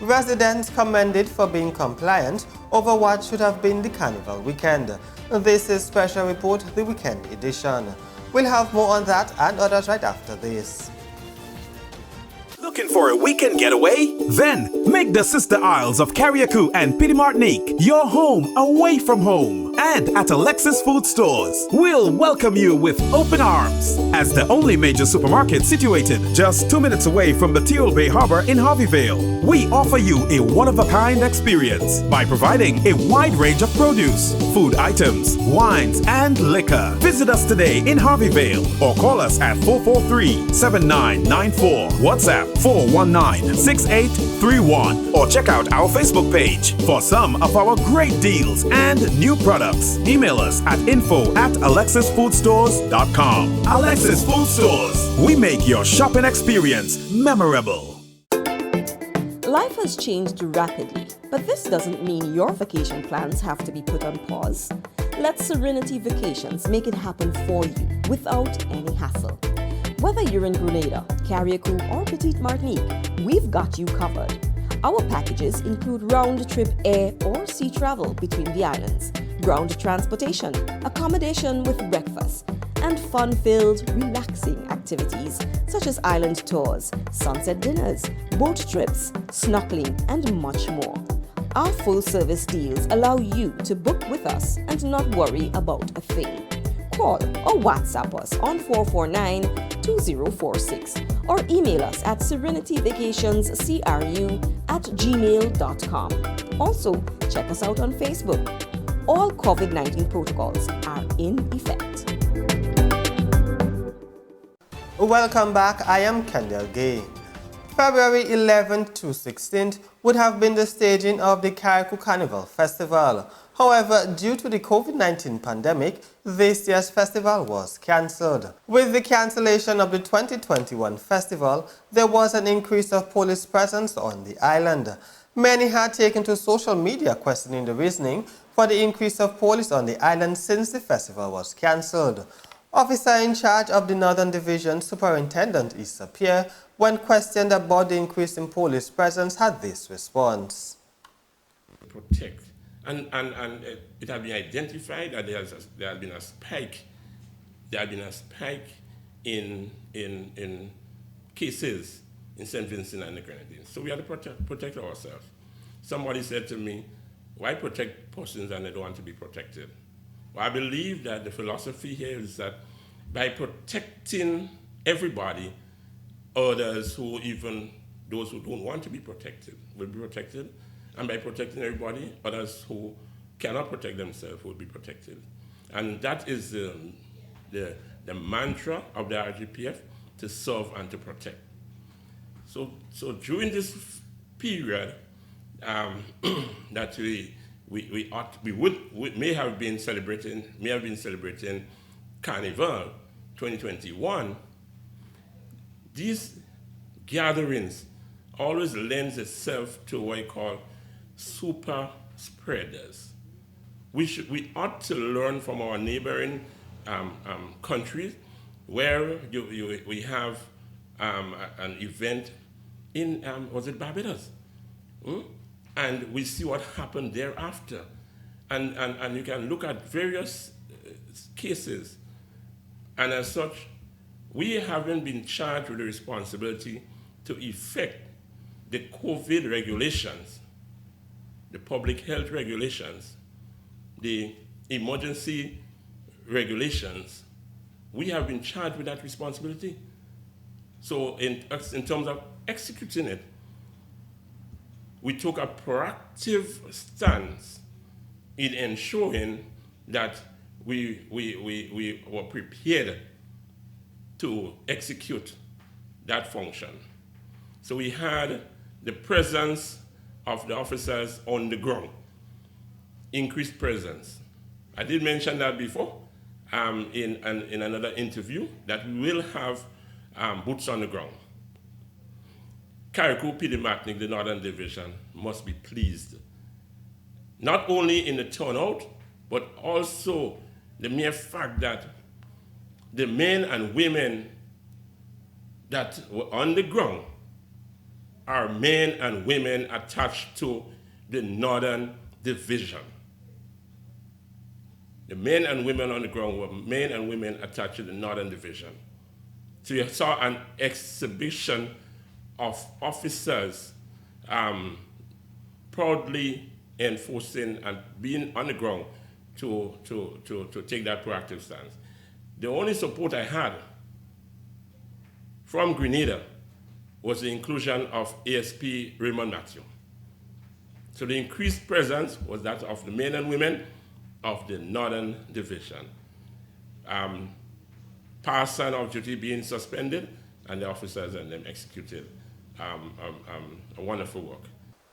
Residents commended for being compliant over what should have been the carnival weekend. This is Special Report, the weekend edition. We'll have more on that and others right after this. Looking for a weekend getaway? Then make the Sister Isles of Carriacou and Petite Martinique your home away from home. And at Alexis Food Stores, we'll welcome you with open arms. As the only major supermarket situated just 2 minutes away from the Teal Bay Harbor in Harveyville, we offer you a one-of-a-kind experience by providing a wide range of produce, food items, wines, and liquor. Visit us today in Harveyville or call us at 443-7994. WhatsApp 419-6831 or check out our Facebook page for some of our great deals and new products. Email us at info@alexisfoodstores.com. Alexis Food Stores. We make your shopping experience memorable. Life has changed rapidly, but this doesn't mean your vacation plans have to be put on pause. Let Serenity Vacations make it happen for you without any hassle. Whether you're in Grenada, Carriacou, or Petite Martinique, we've got you covered. Our packages include round-trip air or sea travel between the islands, ground transportation, accommodation with breakfast, and fun-filled, relaxing activities such as island tours, sunset dinners, boat trips, snorkeling, and much more. Our full-service deals allow you to book with us and not worry about a thing. Call or WhatsApp us on 449-2046 or email us at serenityvacationscru@gmail.com. Also, check us out on Facebook. All COVID-19 protocols are in effect. Welcome back, I am Kendall Gay. February 11th to 16th would have been the staging of the Carriacou Carnival Festival. However, due to the COVID-19 pandemic, this year's festival was cancelled. With the cancellation of the 2021 festival, there was an increase of police presence on the island. Many had taken to social media questioning the reasoning for the increase of police on the island since the festival was cancelled. Officer in charge of the Northern Division, Superintendent Issa Pierre, when questioned about the increase in police presence, had this response. Protect. And it had been identified that there had been a spike. There had been a spike in cases in St. Vincent and the Grenadines. So we had to protect ourselves. Somebody said to me, why protect persons and they don't want to be protected? Well, I believe that the philosophy here is that by protecting everybody, others who even, those who don't want to be protected, will be protected. And by protecting everybody, others who cannot protect themselves will be protected. And that is the mantra of the RGPF, to serve and to protect. So during this period that we may have been celebrating Carnival 2021, these gatherings always lends itself to what I call super spreaders. We ought to learn from our neighboring countries where we have an event in, was it Barbados? And we see what happened thereafter. And you can look at various cases. And as such, we haven't been charged with the responsibility to effect the COVID regulations, the public health regulations, the emergency regulations. We have been charged with that responsibility. So in terms of executing it, we took a proactive stance in ensuring that we were prepared to execute that function. So we had the presence of the officers on the ground, increased presence. I did mention that before in another interview, that we will have boots on the ground. Carriacou PD Martinique, the Northern Division, must be pleased. Not only in the turnout, but also the mere fact that the men and women that were on the ground are men and women attached to the Northern Division. The men and women on the ground were men and women attached to the Northern Division. So you saw an exhibition of officers proudly enforcing and being on the ground to take that proactive stance. The only support I had from Grenada was the inclusion of ASP Raymond Matthew. So the increased presence was that of the men and women of the Northern Division. Past sign of duty being suspended, and the officers and them executed a wonderful work.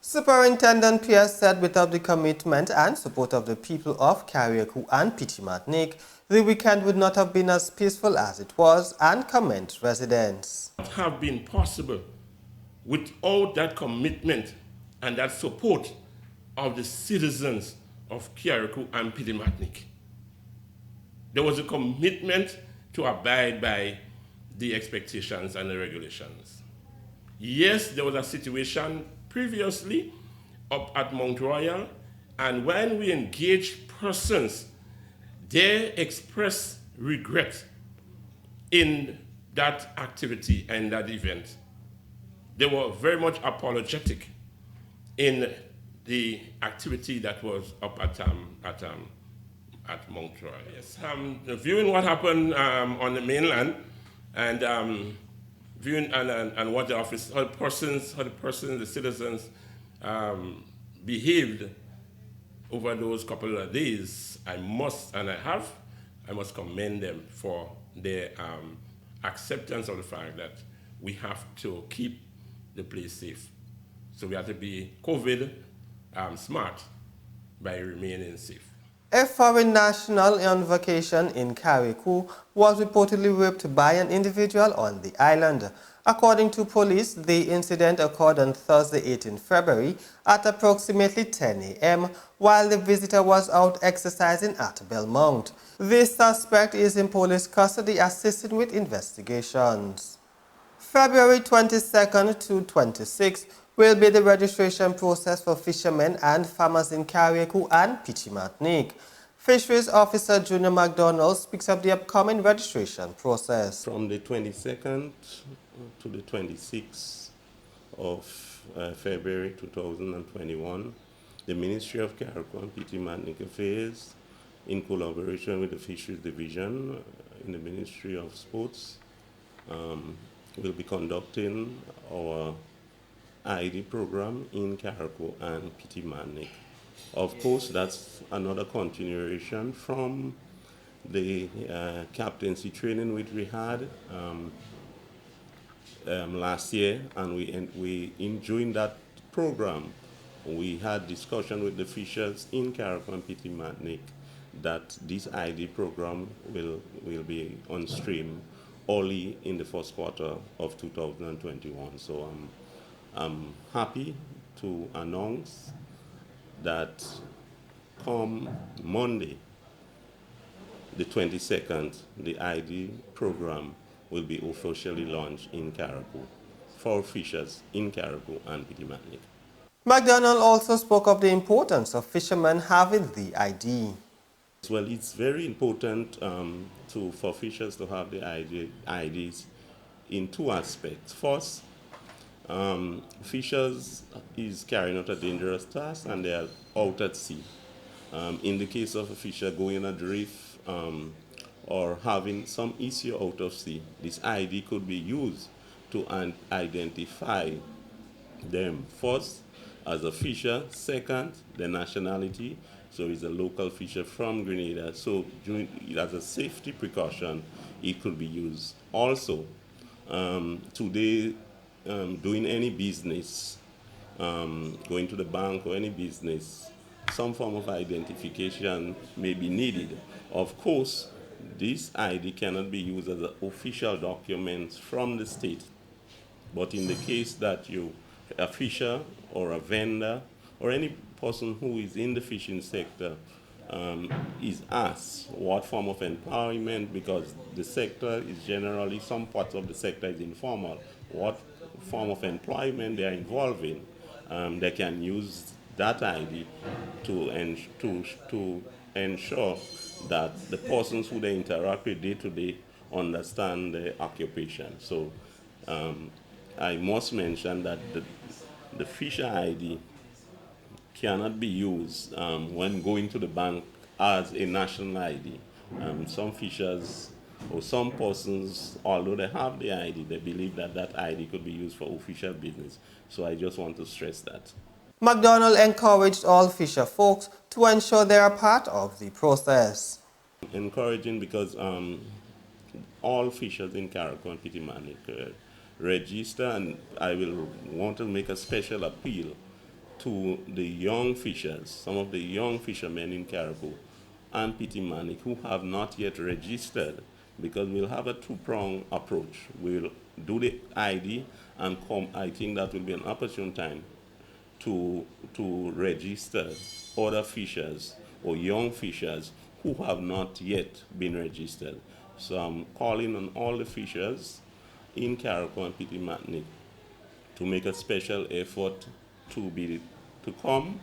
Superintendent Pierce said without the commitment and support of the people of Carriacou and Petit Martinique, the weekend would not have been as peaceful as it was, and commended residents. It would have been possible without that commitment and that support of the citizens of Carriacou and Petit Martinique. There was a commitment to abide by the expectations and the regulations. Yes, there was a situation previously up at Mount Royal, and when we engaged persons, they expressed regret in that activity and that event. They were very much apologetic in the activity that was up at Mount Royal. Yes, viewing what happened on the mainland, and viewing and what the office, how the citizens behaved over those couple of days, I must commend them for their acceptance of the fact that we have to keep the place safe. So we have to be COVID smart by remaining safe. A foreign national on vacation in Carriacou was reportedly raped by an individual on the island. According to police, the incident occurred on Thursday, 18 February at approximately 10 a.m. while the visitor was out exercising at Belmont. The suspect is in police custody assisting with investigations. February 22nd to 26th will be the registration process for fishermen and farmers in Carriacou and Petit Martinique. Fisheries Officer Junior McDonald speaks of the upcoming registration process. From the 22nd to the 26th of February 2021, the Ministry of Carriacou and Petit Martinique Affairs, in collaboration with the Fisheries Division in the Ministry of Sports, will be conducting our ID program in Carriacou and Petit Martinique. Of course, that's another continuation from the captaincy training which we had last year, and during that program, we had discussion with the fishers in Carriacou and Petit Martinique that this ID program will be on stream only in the first quarter of 2021. So I'm happy to announce that come Monday, the 22nd, the ID program will be officially launched in Carriacou for fishers in Carriacou and Petit Martinique. McDonald also spoke of the importance of fishermen having the ID. Well, it's very important for fishers to have the IDs in two aspects. First, fishers is carrying out a dangerous task and they are out at sea. In the case of a fisher going adrift or having some issue out of sea, this ID could be used to identify them. First, as a fisher. Second, the nationality. So it's a local fisher from Grenada. So as a safety precaution, it could be used. Also, today, doing any business, going to the bank or any business, some form of identification may be needed. Of course, this ID cannot be used as an official document from the state. But in the case that a fisher or a vendor or any person who is in the fishing sector is asked what form of employment, because the sector is generally, some parts of the sector is informal, what form of employment they are involved in, they can use that ID to ensure that the persons who they interact with day to day understand the occupation. So I must mention that the fisher ID cannot be used when going to the bank as a national ID. Some fishers or some persons, although they have the ID, they believe that that ID could be used for official business. So I just want to stress that. McDonald encouraged all fisher folks to ensure they are part of the process. Encouraging because all fishers in Carriacou and Pittimanic register, and I will want to make a special appeal to the young fishers, some of the young fishermen in Carriacou and Pittimanic who have not yet registered, because we'll have a two-pronged approach. We'll do the ID and I think that will be an opportune time to register other fishers or young fishers who have not yet been registered. So I'm calling on all the fishers in Carriacou and Pittimanic to make a special effort to come.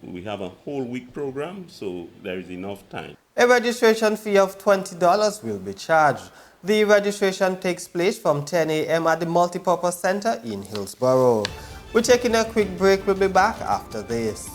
We have a whole week program, so there is enough time. A registration fee of $20 will be charged. The registration takes place from 10 a.m. at the Multipurpose Center in Hillsborough. We're taking a quick break. We'll be back after this.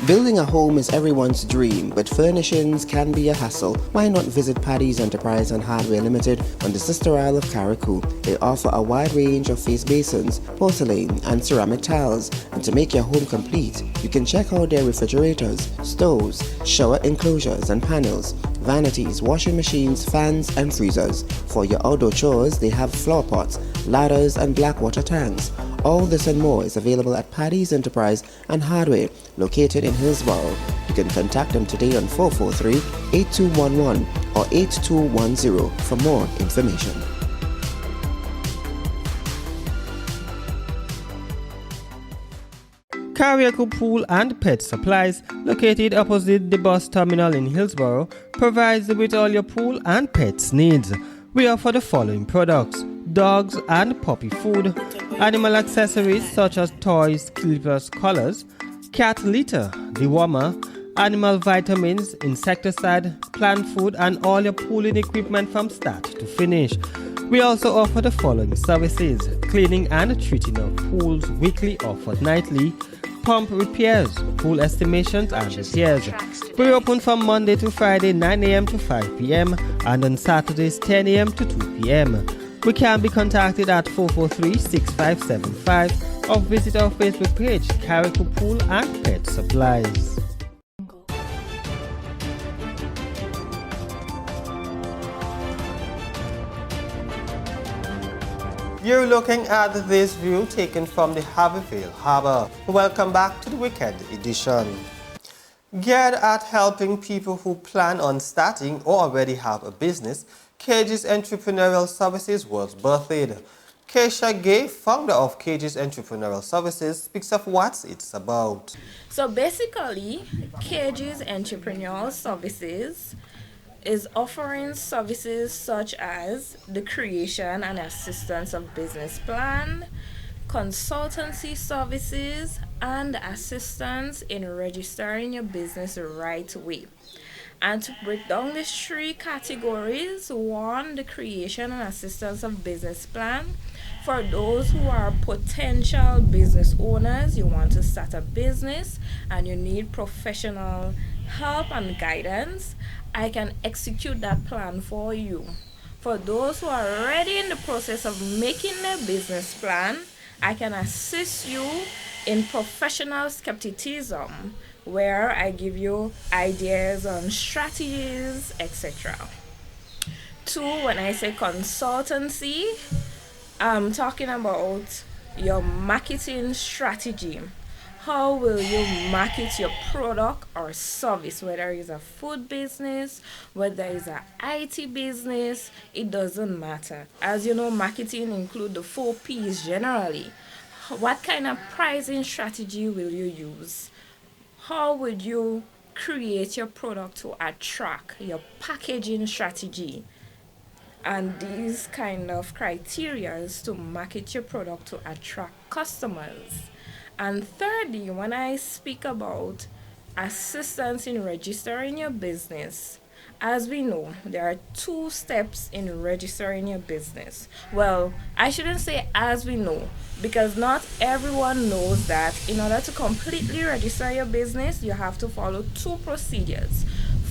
Building a home is everyone's dream, but furnishings can be a hassle. Why not visit Paddy's Enterprise and Hardware Limited on the Sister Isle of Carriacou? They offer a wide range of face basins, porcelain, and ceramic tiles. And to make your home complete, you can check out their refrigerators, stoves, shower enclosures and panels, vanities, washing machines, fans, and freezers. For your outdoor chores, they have floor pots, ladders, and black water tanks. All this and more is available at Paddy's Enterprise and Hardware, located in Hillsborough. You can contact them today on 443-8211 or 8210 for more information. Carriacou Pool and Pet Supplies, located opposite the bus terminal in Hillsborough, provides you with all your pool and pets needs. We offer the following products: dogs and puppy food, animal accessories such as toys, clippers, collars, cat litter, dewormer, animal vitamins, insecticide, plant food, and all your pooling equipment from start to finish. We also offer the following services: cleaning and treating of pools weekly or fortnightly, pump repairs, pool estimations and repairs. We're open from Monday to Friday 9 a.m. to 5 p.m. and on Saturdays 10 a.m. to 2 p.m. We can be contacted at 443-6575 or visit our Facebook page, Carriacou Pool and Pet Supplies. You're looking at this view taken from the Harveyville Harbor. Welcome back to the weekend edition. Geared at helping people who plan on starting or already have a business, KGs Entrepreneurial Services was birthed. Keisha Gay, founder of KGs Entrepreneurial Services, speaks of what it's about. So basically, KGs Entrepreneurial Services is offering services such as the creation and assistance of business plan, consultancy services, and assistance in registering your business the right way. And to break down these three categories: one, the creation and assistance of business plan. For those who are potential business owners, you want to start a business and you need professional help and guidance, I can execute that plan for you. For those who are already in the process of making their business plan, I can assist you in professional skepticism, where I give you ideas on strategies, etc. Two, when I say consultancy, I'm talking about your marketing strategy. How will you market your product or service, whether it's a food business, whether it's an IT business, it doesn't matter. As you know, marketing include the 4 P's generally. What kind of pricing strategy will you use? How would you create your product to attract, your packaging strategy, and these kind of criterias to market your product to attract customers. And thirdly, when I speak about assistance in registering your business, as we know, there are 2 steps in registering your business. Well, I shouldn't say as we know, because not everyone knows that in order to completely register your business, you have to follow 2 procedures.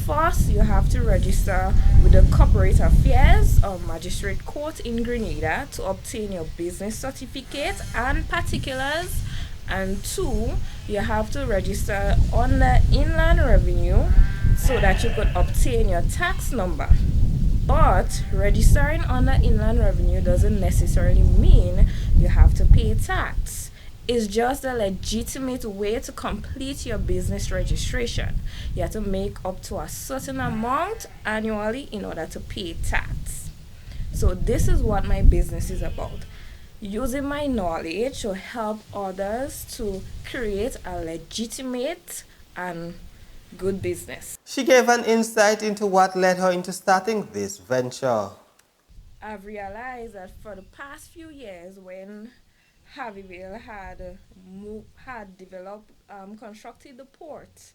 First, you have to register with the Corporate Affairs or Magistrate Court in Grenada to obtain your business certificate and particulars. And 2, you have to register on the Inland Revenue so that you could obtain your tax number. But registering on the Inland Revenue doesn't necessarily mean you have to pay tax. It's just a legitimate way to complete your business registration. You have to make up to a certain amount annually in order to pay tax. So this is what my business is about. Using my knowledge to help others to create a legitimate and good business. She gave an insight into what led her into starting this venture. I've realized that for the past few years, when Harveyville had developed, constructed the port,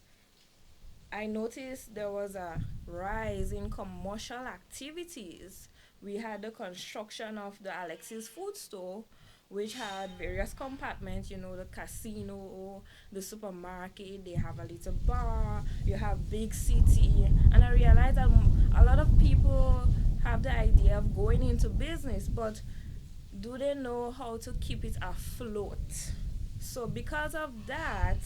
I noticed there was a rise in commercial activities. We had the construction of the Alexis food store, which had various compartments, the casino, the supermarket, they have a little bar, you have big city. And I realized that a lot of people have the idea of going into business, but do they know how to keep it afloat? So because of that,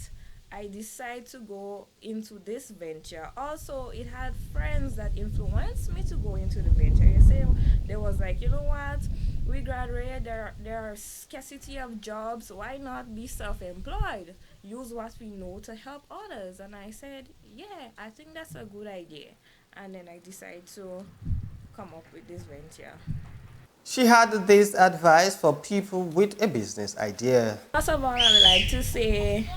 I decided to go into this venture. Also, it had friends that influenced me to go into the venture. You see, there was like, you know what? We graduated, there are scarcity of jobs. Why not be self-employed? Use what we know to help others. And I said, yeah, I think that's a good idea. And then I decided to come up with this venture. She had this advice for people with a business idea. First of all, I would like to say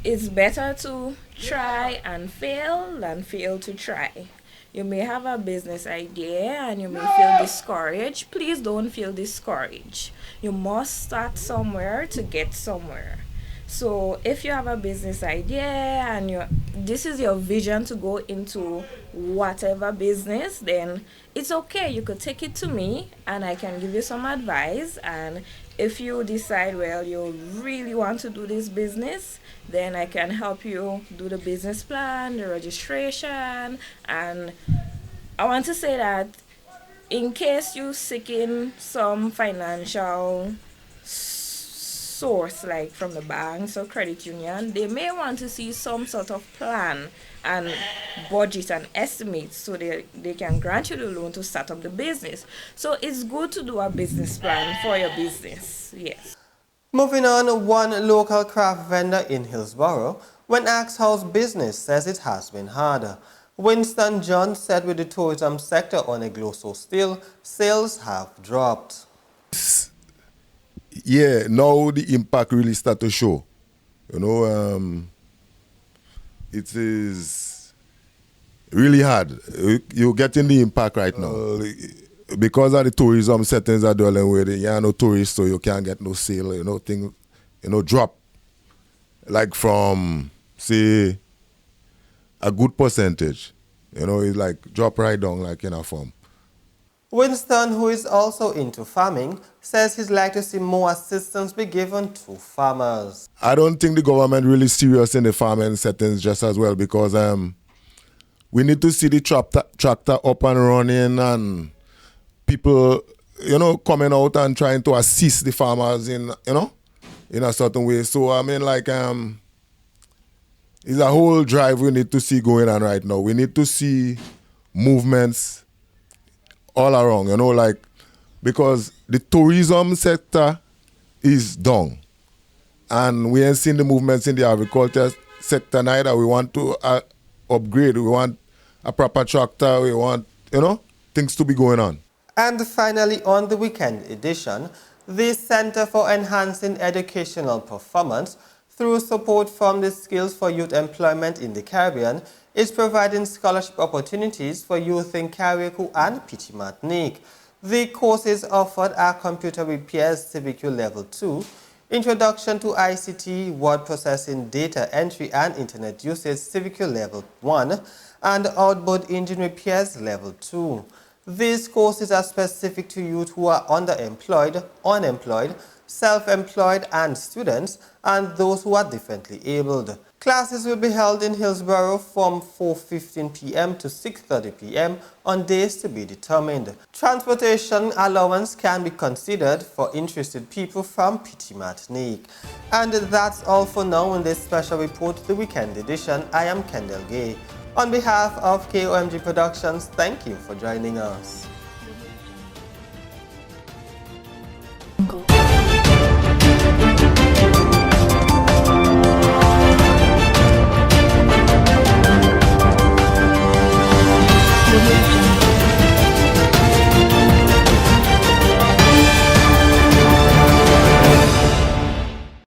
it's better to try and fail than fail to try. You may have a business idea and you may feel discouraged. Please don't feel discouraged. You must start somewhere to get somewhere. So if you have a business idea and this is your vision to go into whatever business, then it's okay. You could take it to me and I can give you some advice. And if you decide, well, you really want to do this business, then I can help you do the business plan, the registration. And I want to say that in case you're seeking some financial source, like from the banks or credit union, they may want to see some sort of plan and budget and estimates so they can grant you the loan to start up the business. So it's good to do a business plan for your business. Yes. Moving on, one local craft vendor in Hillsborough, when asked how his business, says it has been harder. Winston John said with the tourism sector on a glow so still, sales have dropped. Yeah, now the impact really start to show. It is really hard. You're getting the impact right now. Because of the tourism settings are dwelling where you are no tourists, so you can't get no sale, things, drop. Like from, say, a good percentage. It's like drop right down like in a form. Winston, who is also into farming, says he'd like to see more assistance be given to farmers. I don't think the government really serious in the farming settings just as well, because we need to see the tractor up and running and people, coming out and trying to assist the farmers in a certain way. So, it's a whole drive we need to see going on right now. We need to see movements all around, because the tourism sector is down. And we ain't seen the movements in the agriculture sector neither. We want to upgrade. We want a proper tractor. We want, things to be going on. And finally, on the weekend edition, the Center for Enhancing Educational Performance, through support from the Skills for Youth Employment in the Caribbean, is providing scholarship opportunities for youth in Carriacou and Petit Martinique. The courses offered are Computer Repairs CVQ Level 2, Introduction to ICT, Word Processing, Data Entry and Internet Usage CVQ Level 1, and Outboard Engine Repairs Level 2. These courses are specific to youth who are underemployed, unemployed, self-employed and students, and those who are differently abled. Classes will be held in Hillsborough from 4:15 p.m. to 6:30 p.m. on days to be determined. Transportation allowance can be considered for interested people from Petit Martinique. And that's all for now in this special report, the weekend edition. I am Kendall Gay. On behalf of KOMG Productions, thank you for joining us.